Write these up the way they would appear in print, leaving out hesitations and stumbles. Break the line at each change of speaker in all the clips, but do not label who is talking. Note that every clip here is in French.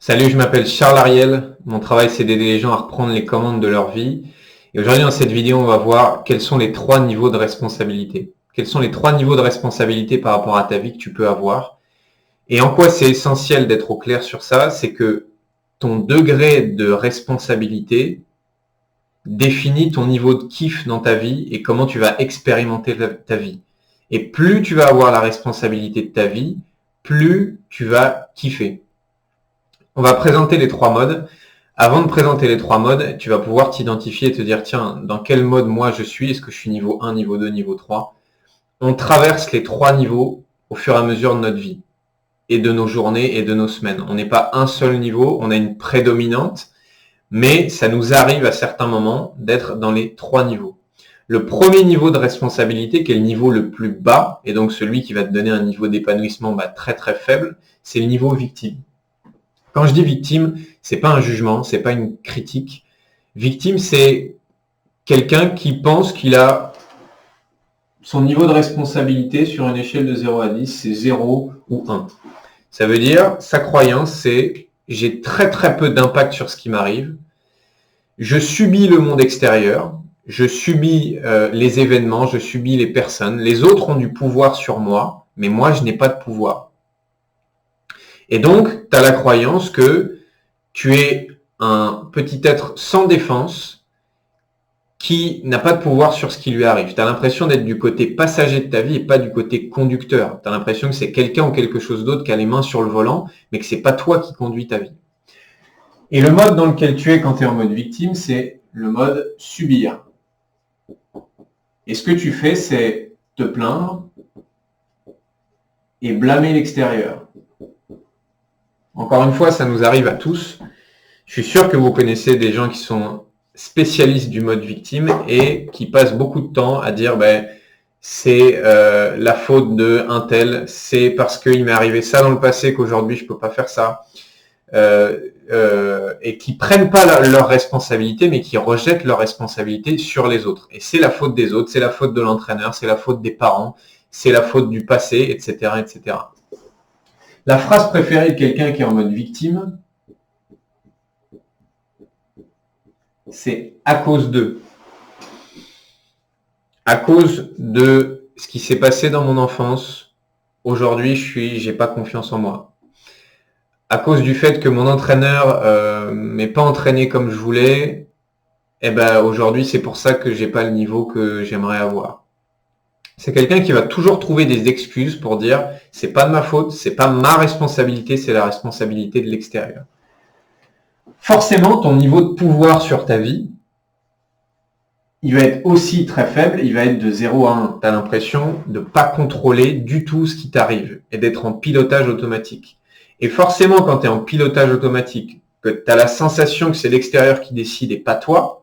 Salut, je m'appelle Charles Ariel. Mon travail, c'est d'aider les gens à reprendre les commandes de leur vie. Et aujourd'hui, dans cette vidéo, on va voir quels sont les 3 niveaux de responsabilité. Quels sont les 3 niveaux de responsabilité par rapport à ta vie que tu peux avoir. Et en quoi c'est essentiel d'être au clair sur ça, c'est que ton degré de responsabilité définit ton niveau de kiff dans ta vie et comment tu vas expérimenter ta vie. Et plus tu vas avoir la responsabilité de ta vie, plus tu vas kiffer. On va présenter les 3 modes. Avant de présenter les 3 modes, tu vas pouvoir t'identifier et te dire, tiens, dans quel mode moi je suis? Est-ce que je suis niveau 1, niveau 2, niveau 3? On traverse les 3 niveaux au fur et à mesure de notre vie et de nos journées et de nos semaines. On n'est pas un seul niveau, on a une prédominante, mais ça nous arrive à certains moments d'être dans les 3 niveaux. Le premier niveau de responsabilité, qui est le niveau le plus bas, et donc celui qui va te donner un niveau d'épanouissement très très faible, c'est le niveau victime. Quand je dis victime, c'est pas un jugement, c'est pas une critique. Victime, c'est quelqu'un qui pense qu'il a son niveau de responsabilité sur une échelle de 0 à 10, c'est 0 ou 1. Ça veut dire, sa croyance, c'est j'ai très très peu d'impact sur ce qui m'arrive. Je subis le monde extérieur, je subis les événements, je subis les personnes. Les autres ont du pouvoir sur moi, mais moi, je n'ai pas de pouvoir. Et donc, tu as la croyance que tu es un petit être sans défense qui n'a pas de pouvoir sur ce qui lui arrive. Tu as l'impression d'être du côté passager de ta vie et pas du côté conducteur. Tu as l'impression que c'est quelqu'un ou quelque chose d'autre qui a les mains sur le volant, mais que c'est pas toi qui conduis ta vie. Et le mode dans lequel tu es quand tu es en mode victime, c'est le mode subir. Et ce que tu fais, c'est te plaindre et blâmer l'extérieur. Encore une fois, ça nous arrive à tous. Je suis sûr que vous connaissez des gens qui sont spécialistes du mode victime et qui passent beaucoup de temps à dire c'est la faute de un tel, c'est parce qu'il m'est arrivé ça dans le passé qu'aujourd'hui je peux pas faire ça. Et qui prennent pas leur responsabilité, mais qui rejettent leur responsabilité sur les autres. Et c'est la faute des autres, c'est la faute de l'entraîneur, c'est la faute des parents, c'est la faute du passé, etc., etc. La phrase préférée de quelqu'un qui est en mode victime, c'est à cause de. À cause de ce qui s'est passé dans mon enfance, aujourd'hui, j'ai pas confiance en moi. À cause du fait que mon entraîneur m'ait pas entraîné comme je voulais, aujourd'hui, c'est pour ça que j'ai pas le niveau que j'aimerais avoir. C'est quelqu'un qui va toujours trouver des excuses pour dire c'est pas de ma faute, c'est pas ma responsabilité, c'est la responsabilité de l'extérieur. Forcément, ton niveau de pouvoir sur ta vie, il va être aussi très faible, il va être de 0 à 1. Tu as l'impression de pas contrôler du tout ce qui t'arrive et d'être en pilotage automatique. Et forcément, quand tu es en pilotage automatique, que tu as la sensation que c'est l'extérieur qui décide et pas toi,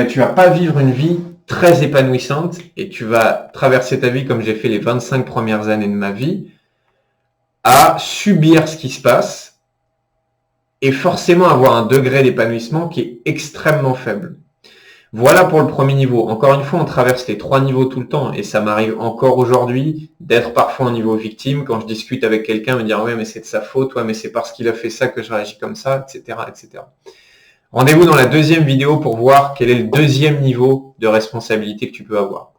tu vas pas vivre une vie très épanouissante et tu vas traverser ta vie comme j'ai fait les 25 premières années de ma vie à subir ce qui se passe et forcément avoir un degré d'épanouissement qui est extrêmement faible. Voilà pour le premier niveau. Encore une fois, on traverse les 3 niveaux tout le temps et ça m'arrive encore aujourd'hui d'être parfois en niveau victime quand je discute avec quelqu'un, me dire ouais mais c'est de sa faute, ouais mais c'est parce qu'il a fait ça que je réagis comme ça, etc., etc. Rendez-vous dans la deuxième vidéo pour voir quel est le deuxième niveau de responsabilité que tu peux avoir.